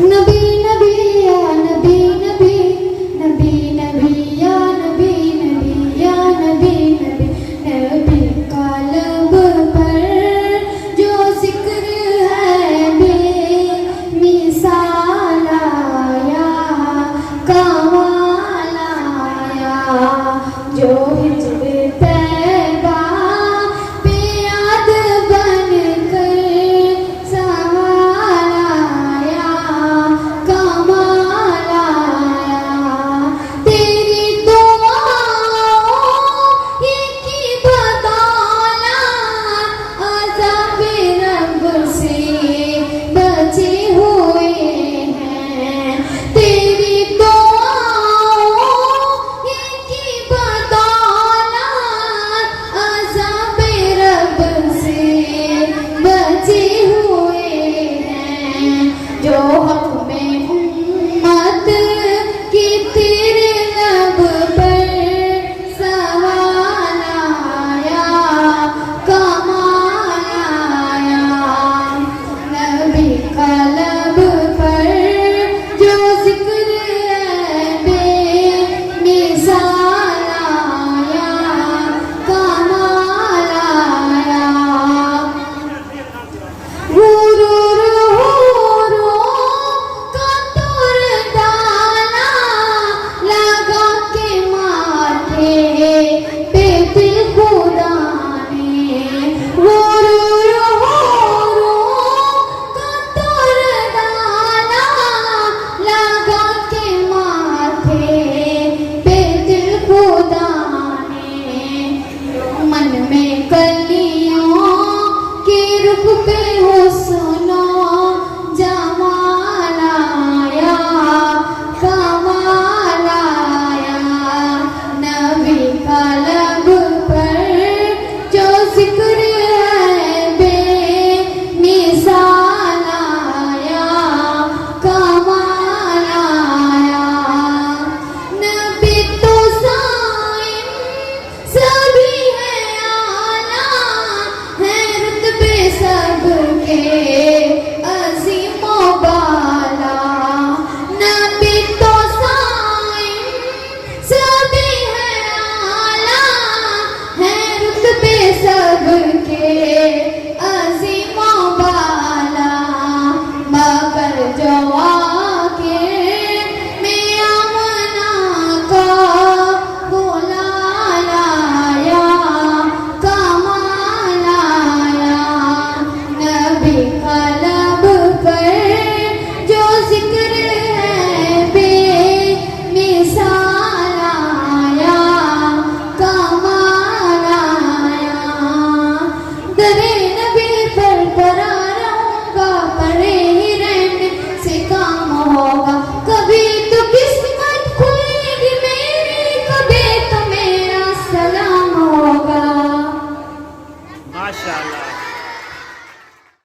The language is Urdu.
نبی نبی یا نبی نبی نبی نبی یا نبی نبی یا نبی نبی نبی کا لب پر جو ذکر ہے بے مثال آیا کمال آیا جو ہجر طیبہ پہ یاد بن کر سوال آیا کمال آیا تیری دعاؤں کی بدولت عذاب رب سے بچے ہوئے ہیں تیری دعاؤں کی بدولت عذاب رب سے بچے ہوئے ہیں جو حق میں امت کی تیرے لب پر سوال آیا کمال آیا نبی کا لب پر جو ذکر ہے بے مثال آیا کمال آیا غرور کا تور ڈالا لگا کے ماتھے پہ دل خدا نے غرور کا تور ڈالا لگا کے ماتھے پہ دل خدا نے من میں کلیوں کے رخ پہ حسن و جمال آیا کمال آیا نبی کا لب پر جو ذکر ہے بے مثال آیا کمال آیا نبی تو صائم سبھی ہے اعلیٰ ہے رتبے سب کے عظیم و بالا نبی تو صائم سبھی ہے اعلیٰ ہے رتبے سب کے عظیم و بالا مگر جو